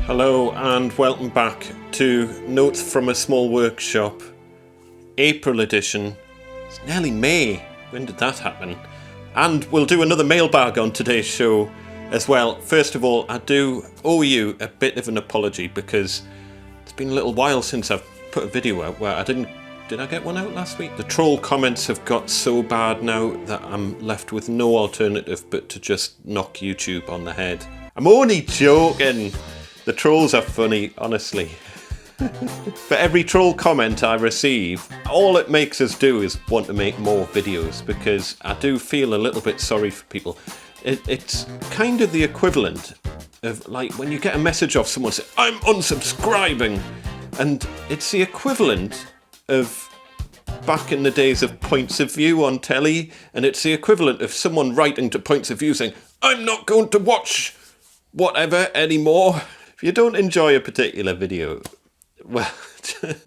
Hello and welcome back to Notes from a Small Workshop, April edition. It's nearly May. When did that happen? And we'll do another mailbag on today's show as well. First of all, I do owe you a bit of an apology because it's been a little while since I've put a video out where did I get one out last week? The troll comments have got so bad now that I'm left with no alternative but to just knock YouTube on the head. I'm only joking. The trolls are funny, honestly. For every troll comment I receive, all it makes us do is want to make more videos because I do feel a little bit sorry for people. It's kind of the equivalent of like when you get a message off someone saying, I'm unsubscribing. And it's the equivalent of back in the days of Points of View on telly. And it's the equivalent of someone writing to Points of View saying, I'm not going to watch whatever anymore. If you don't enjoy a particular video, well,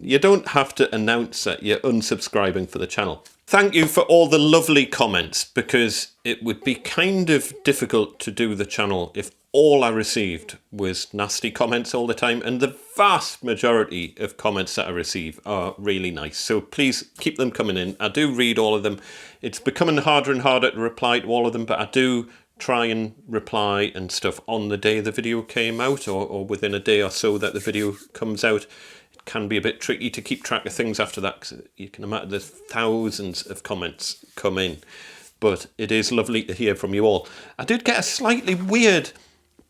you don't have to announce that you're unsubscribing for the channel. Thank you for all the lovely comments, because it would be kind of difficult to do the channel if all I received was nasty comments all the time, and the vast majority of comments that I receive are really nice. So please keep them coming in. I do read all of them. It's becoming harder and harder to reply to all of them, but I do try and reply and stuff on the day the video came out or within a day or so that the video comes out. It can be a bit tricky to keep track of things after that because you can imagine there's thousands of comments come in. But it is lovely to hear from you all. I did get a slightly weird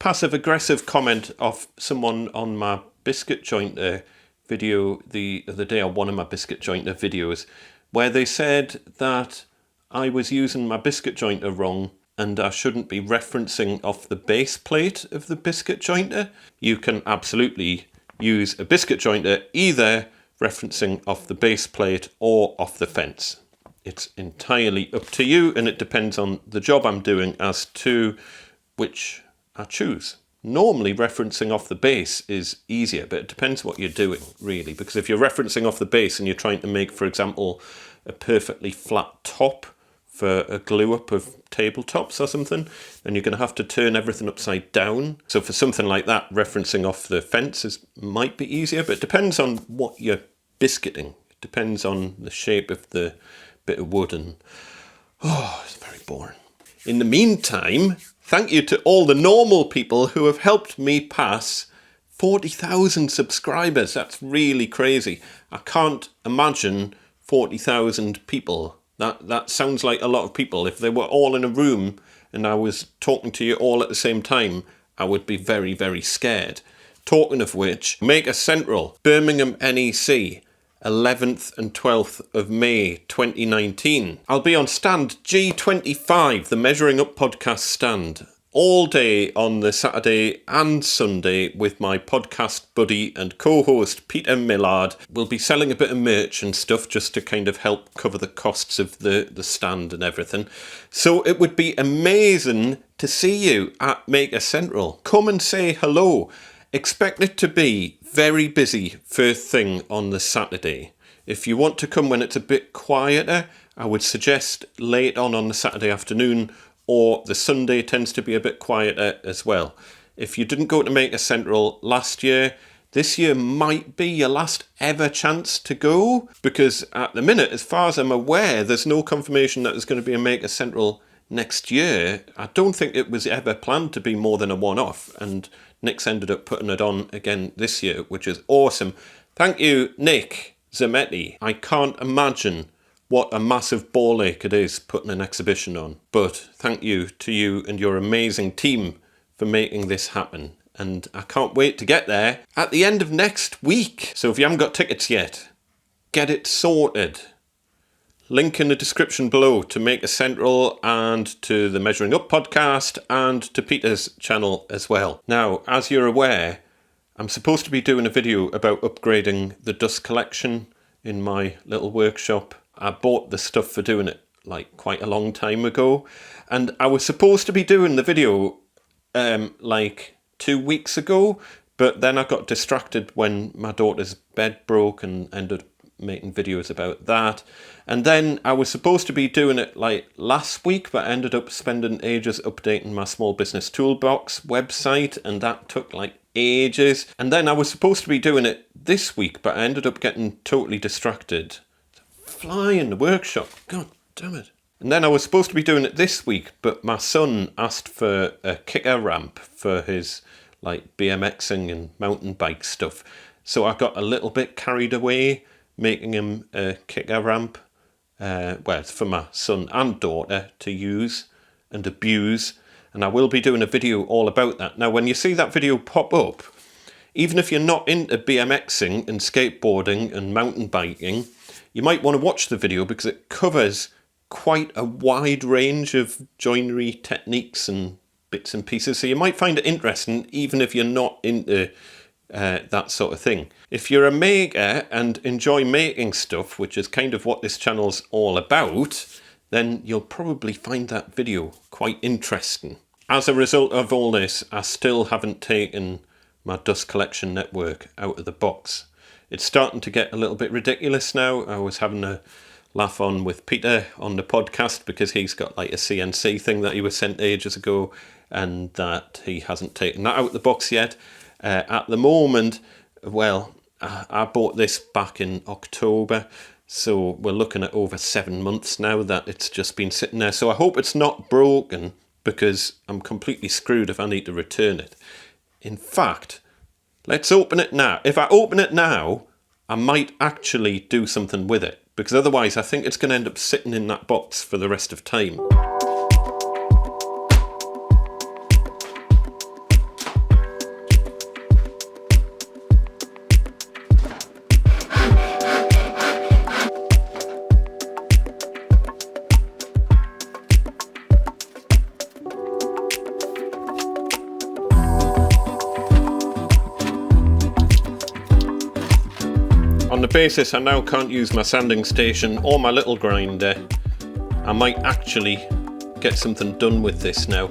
passive-aggressive comment off someone on my biscuit jointer video the other day, or one of my biscuit jointer videos, where they said that I was using my biscuit jointer wrong and I shouldn't be referencing off the base plate of the biscuit jointer. You can absolutely use a biscuit jointer either referencing off the base plate or off the fence. It's entirely up to you, and it depends on the job I'm doing as to which I choose. Normally referencing off the base is easier, but it depends what you're doing really, because if you're referencing off the base and you're trying to make, for example, a perfectly flat top for a glue up of tabletops or something, then you're going to have to turn everything upside down. So for something like that, referencing off the fence might be easier, but it depends on what you're biscuiting. It depends on the shape of the bit of wood, and it's very boring. In the meantime, thank you to all the normal people who have helped me pass 40,000 subscribers. That's really crazy. I can't imagine 40,000 people. That sounds like a lot of people. If they were all in a room and I was talking to you all at the same time, I would be very, very scared. Talking of which, Maker Central, Birmingham NEC, 11th and 12th of May 2019. I'll be on stand G25, the Measuring Up podcast stand, all day on the Saturday and Sunday with my podcast buddy and co-host Peter Millard. We'll be selling a bit of merch and stuff just to kind of help cover the costs of the stand and everything. So it would be amazing to see you at Maker Central. Come and say hello. Expect it to be very busy first thing on the Saturday. If you want to come when it's a bit quieter, I would suggest late on the Saturday afternoon, or the Sunday tends to be a bit quieter as well. If you didn't go to Maker Central last year, this year might be your last ever chance to go, because at the minute, as far as I'm aware, there's no confirmation that there's going to be a Maker Central next year. I don't think it was ever planned to be more than a one-off, and Nick's ended up putting it on again this year, which is awesome. Thank you, Nick Zametti. I can't imagine what a massive ball ache it is putting an exhibition on. But thank you to you and your amazing team for making this happen. And I can't wait to get there at the end of next week. So if you haven't got tickets yet, get it sorted. Link in the description below to Maker Central and to the Measuring Up podcast and to Peter's channel as well. Now, as you're aware, I'm supposed to be doing a video about upgrading the dust collection in my little workshop. I bought the stuff for doing it like quite a long time ago, and I was supposed to be doing the video like 2 weeks ago, but then I got distracted when my daughter's bed broke and ended up making videos about that. And then I was supposed to be doing it like last week, but I ended up spending ages updating my small business toolbox website, and that took like ages. And then I was supposed to be doing it this week, but I ended up getting totally distracted. Fly in the workshop. God damn it. And then I was supposed to be doing it this week, but my son asked for a kicker ramp for his like BMXing and mountain bike stuff. So I got a little bit carried away making him a kicker ramp. Well, it's for my son and daughter to use and abuse. And I will be doing a video all about that. Now, when you see that video pop up, even if you're not into BMXing and skateboarding and mountain biking, you might want to watch the video because it covers quite a wide range of joinery techniques and bits and pieces. So you might find it interesting even if you're not into that sort of thing. If you're a maker and enjoy making stuff, which is kind of what this channel's all about, then you'll probably find that video quite interesting. As a result of all this, I still haven't taken my dust collection network out of the box. It's starting to get a little bit ridiculous now. I was having a laugh on with Peter on the podcast because he's got like a CNC thing that he was sent ages ago and that he hasn't taken that out of the box yet. At the moment, well, I bought this back in October, so we're looking at over 7 months now that it's just been sitting there. So I hope it's not broken because I'm completely screwed if I need to return it. In fact, let's open it now. If I open it now, I might actually do something with it because otherwise I think it's going to end up sitting in that box for the rest of time. On the basis I now can't use my sanding station or my little grinder, I might actually get something done with this now.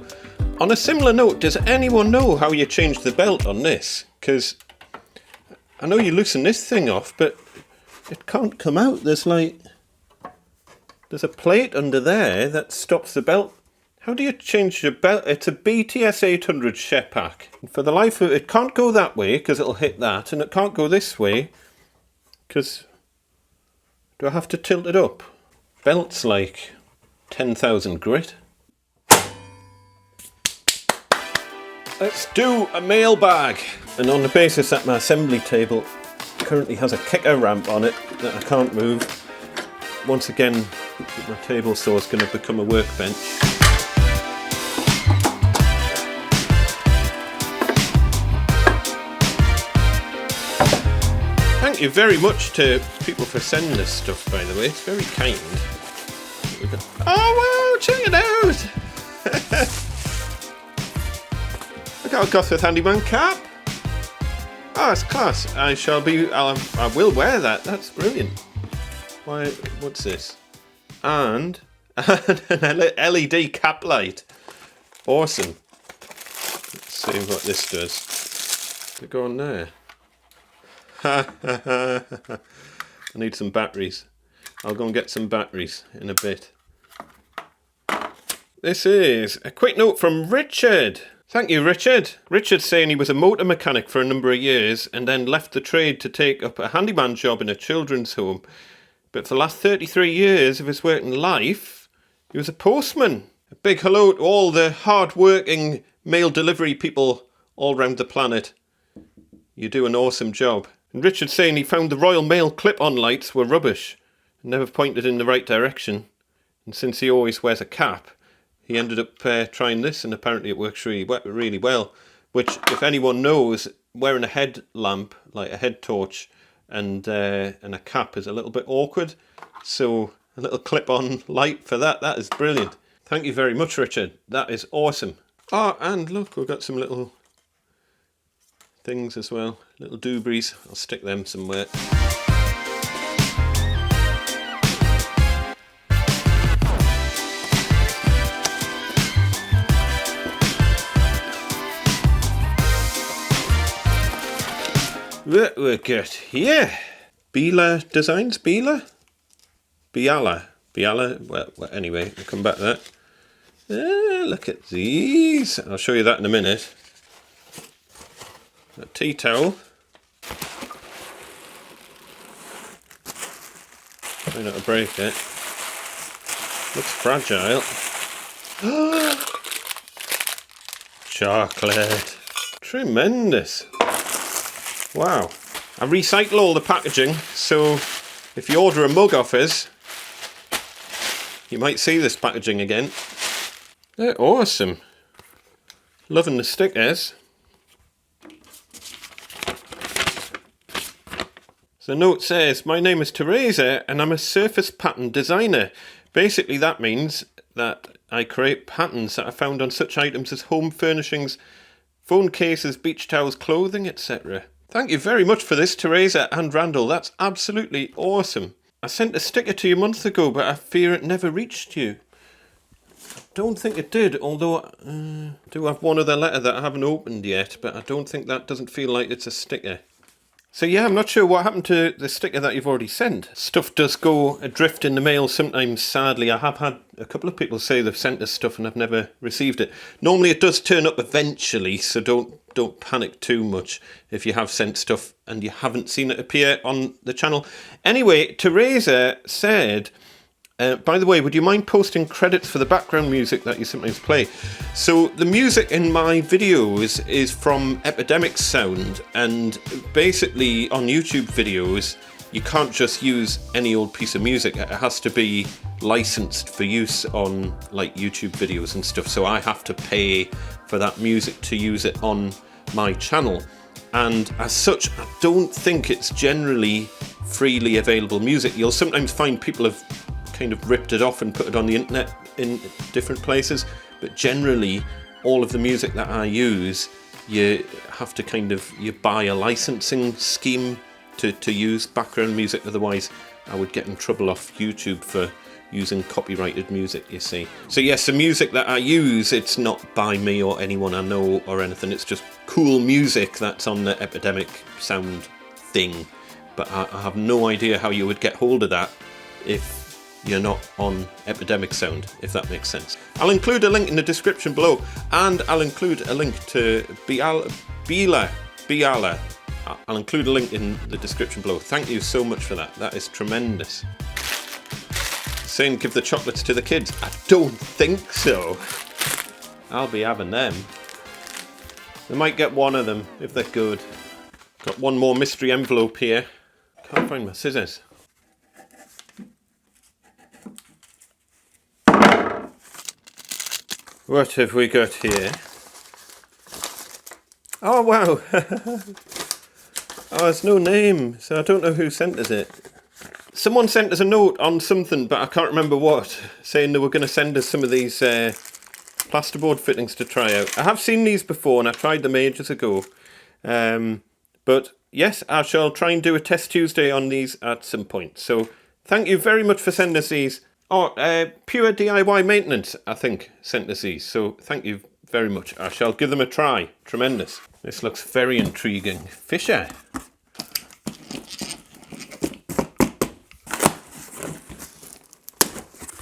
On a similar note, does anyone know how you change the belt on this? Because I know you loosen this thing off, but it can't come out. There's a plate under there that stops the belt. How do you change your belt? It's a BTS 800 Shepak. For the life of it, it can't go that way because it'll hit that, and it can't go this way. Because, do I have to tilt it up? Belt's like 10,000 grit. Let's do a mailbag. And on the basis that my assembly table currently has a kicker ramp on it that I can't move, once again, my table saw is going to become a workbench. Thank you very much to people for sending this stuff, by the way. It's very kind. Oh, wow, check it out! Look at our Gosforth Handyman cap. Oh, it's class. I will wear that. That's brilliant. Why, what's this? And an LED cap light. Awesome. Let's see what this does. Does it go on there? I need some batteries. I'll go and get some batteries in a bit. This is a quick note from Richard. Thank you, Richard. Richard's saying he was a motor mechanic for a number of years and then left the trade to take up a handyman job in a children's home. But for the last 33 years of his working life, he was a postman. A big hello to all the hard-working mail delivery people all around the planet. You do an awesome job. And Richard's saying he found the Royal Mail clip-on lights were rubbish and never pointed in the right direction. And since he always wears a cap, he ended up trying this, and apparently it works really well. Which, if anyone knows, wearing a headlamp, like a head torch, and a cap is a little bit awkward. So a little clip-on light for that is brilliant. Thank you very much, Richard. That is awesome. Oh, and look, we've got some little things as well, little doobies. I'll stick them somewhere. What we got here? Beeler Designs? Beeler? Well, anyway, we'll come back to that. Look at these. I'll show you that in a minute. A tea towel. Try not to break it. Looks fragile. Chocolate. Tremendous. Wow. I recycle all the packaging, so if you order a mug off us, you might see this packaging again. They're awesome. Loving the stickers. The note says, "My name is Teresa and I'm a surface pattern designer." Basically that means that I create patterns that are found on such items as home furnishings, phone cases, beach towels, clothing, etc. Thank you very much for this, Teresa and Randall. That's absolutely awesome. I sent a sticker to you months ago, but I fear it never reached you. I don't think it did, although I do have one other letter that I haven't opened yet, but I don't think that doesn't feel like it's a sticker. So yeah, I'm not sure what happened to the sticker that you've already sent. Stuff does go adrift in the mail sometimes, sadly. I have had a couple of people say they've sent us stuff and I've never received it. Normally it does turn up eventually, so don't panic too much if you have sent stuff and you haven't seen it appear on the channel. Anyway, Teresa said, by the way, would you mind posting credits for the background music that you sometimes play? So the music in my videos is from Epidemic Sound, and basically on YouTube videos you can't just use any old piece of music. It has to be licensed for use on like YouTube videos and stuff, so I have to pay for that music to use it on my channel. And as such, I don't think it's generally freely available music. You'll sometimes find people have kind of ripped it off and put it on the internet in different places, but generally all of the music that I use, you have to you buy a licensing scheme to use background music, otherwise I would get in trouble off YouTube for using copyrighted music, you see. So yes, the music that I use, it's not by me or anyone I know or anything, it's just cool music that's on the Epidemic Sound thing, but I have no idea how you would get hold of that if you're not on Epidemic Sound, if that makes sense. I'll include a link in the description below, and I'll include a link to Beeler. I'll include a link in the description below. Thank you so much for that. That is tremendous. Saying give the chocolates to the kids. I don't think so. I'll be having them. They might get one of them if they're good. Got one more mystery envelope here. Can't find my scissors. What have we got here? Oh wow! Oh, there's no name, so I don't know who sent us it. Someone sent us a note on something, but I can't remember what, saying they were going to send us some of these plasterboard fittings to try out. I have seen these before and I tried them ages ago. But yes, I shall try and do a test Tuesday on these at some point. So thank you very much for sending us these. Oh, Pure DIY Maintenance, I think, sent us these. So thank you very much. I shall give them a try. Tremendous. This looks very intriguing. Fisher.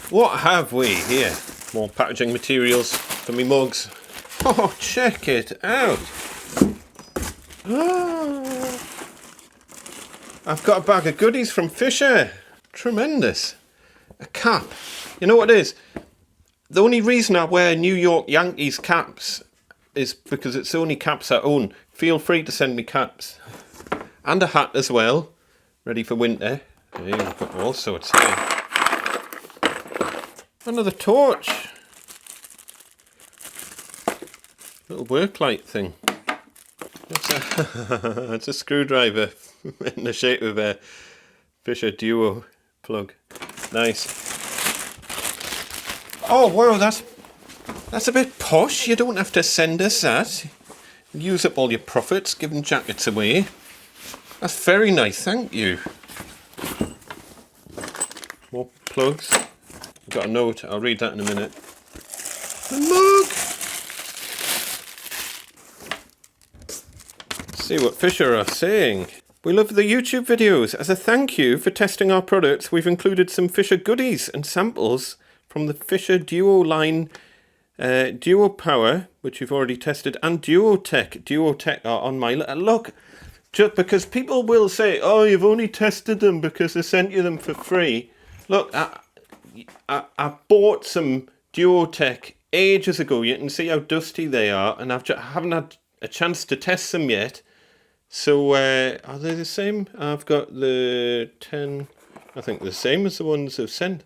What have we here? More packaging materials for me mugs. Oh, check it out. Oh, I've got a bag of goodies from Fisher. Tremendous. A cap. You know what it is? The only reason I wear New York Yankees caps is because it's the only caps I own. Feel free to send me caps. And a hat as well. Ready for winter. Hey, we've got all sorts here. Another torch. Little work light thing. It's a screwdriver in the shape of a Fisher Duo plug. Nice. Oh wow, that's a bit posh. You don't have to send us that. Use up all your profits giving jackets away. That's very nice, thank you. More plugs. I've got a note, I'll read that in a minute. The mug! Let's see what Fisher are saying. We love the YouTube videos. As a thank you for testing our products, we've included some Fisher goodies and samples from the Fisher Duo line Duo Power, which you've already tested, and Duotech. Duotech are on my look. Just because people will say, "Oh, you've only tested them because they sent you them for free." Look, I bought some Duotech ages ago. You can see how dusty they are, and I haven't had a chance to test them yet. So are they the same? I've got the 10. I think the same as the ones I've sent.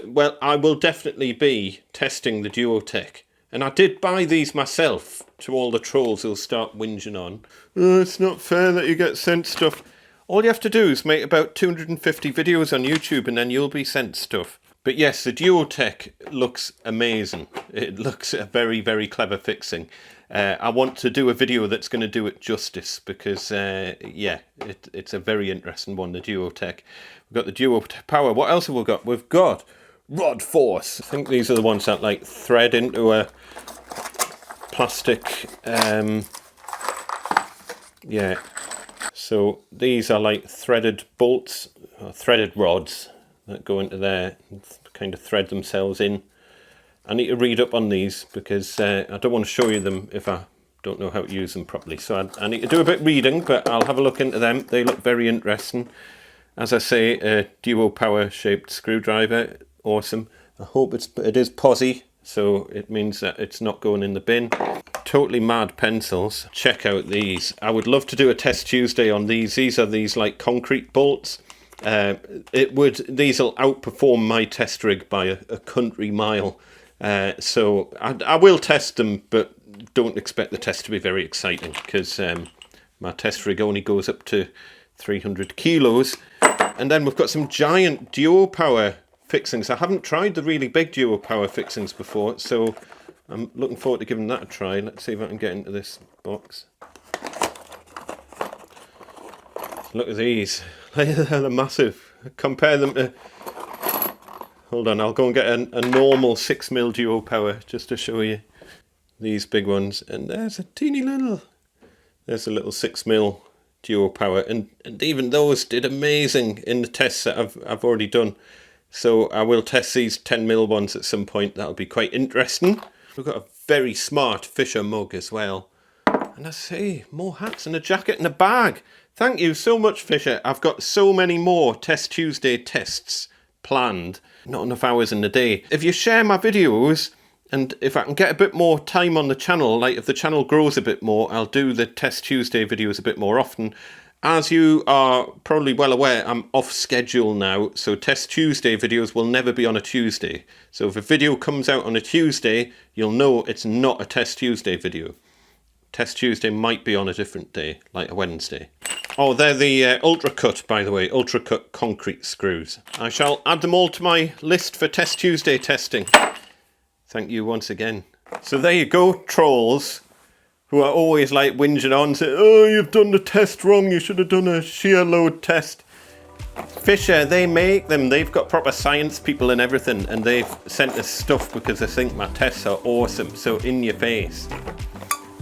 Well, I will definitely be testing the Duotech. And I did buy these myself, to all the trolls who'll start whinging on. "Oh, it's not fair that you get sent stuff." All you have to do is make about 250 videos on YouTube and then you'll be sent stuff. But yes, the Duotech looks amazing. It looks a very, very clever fixing. I want to do a video that's going to do it justice because, yeah, it's a very interesting one, the Duotech. We've got the Duo Power. What else have we got? We've got Rod Force. I think these are the ones that like thread into a plastic. Yeah. So these are like threaded bolts, or threaded rods that go into there and kind of thread themselves in. I need to read up on these because I don't want to show you them if I don't know how to use them properly. So I need to do a bit of reading, but I'll have a look into them. They look very interesting. As I say, a Duo Power shaped screwdriver. Awesome. I hope it is posy, so it means that it's not going in the bin. Totally mad pencils. Check out these. I would love to do a test Tuesday on these. These are these like concrete bolts. These will outperform my test rig by a country mile. So I will test them, but don't expect the test to be very exciting because my test rig only goes up to 300 kilos. And then we've got some giant Duo Power fixings. I haven't tried the really big Duo Power fixings before, so I'm looking forward to giving that a try. Let's see if I can get into this box. Look at these. They're massive. Compare them to... Hold on, I'll go and get a normal 6mm Duo Power just to show you these big ones. And there's a teeny little... There's a little 6mm Duo Power, and even those did amazing in the tests that I've already done. So I will test these 10mm ones at some point. That'll be quite interesting. We've got a very smart Fisher mug as well. And I say, more hats and a jacket and a bag. Thank you so much, Fisher. I've got so many more Test Tuesday tests planned. Not enough hours in the day. If you share my videos, and if I can get a bit more time on the channel, like if the channel grows a bit more, I'll do the Test Tuesday videos a bit more often. As you are probably well aware, I'm off schedule now, so Test Tuesday videos will never be on a Tuesday. So if a video comes out on a Tuesday, you'll know it's not a Test Tuesday video. Test Tuesday might be on a different day, like a Wednesday. Oh, they're the Ultra Cut, by the way, Ultra Cut concrete screws. I shall add them all to my list for Test Tuesday testing. Thank you once again. So there you go, trolls, who are always like whinging on, saying, "Oh, you've done the test wrong, you should have done a shear load test." Fisher, they make them. They've got proper science people and everything, and they've sent us stuff because they think my tests are awesome. So in your face.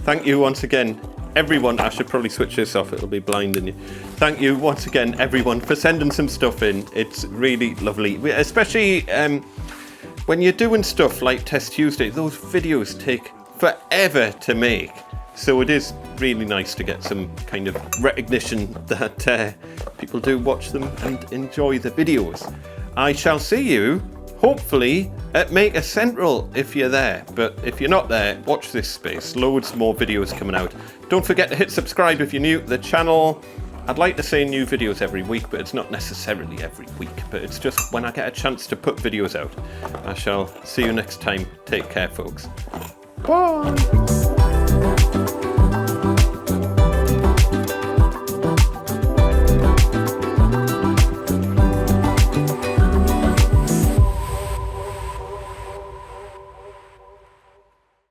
Thank you once again, everyone. I should probably switch this off, it'll be blinding you. Thank you once again, everyone, for sending some stuff in. It's really lovely, especially when you're doing stuff like Test Tuesday. Those videos take forever to make. So it is really nice to get some kind of recognition that people do watch them and enjoy the videos. I shall see you, hopefully, at Maker Central if you're there. But if you're not there, watch this space. Loads more videos coming out. Don't forget to hit subscribe if you're new to the channel. I'd like to say new videos every week, but it's not necessarily every week. But it's just when I get a chance to put videos out. I shall see you next time. Take care, folks. Bye!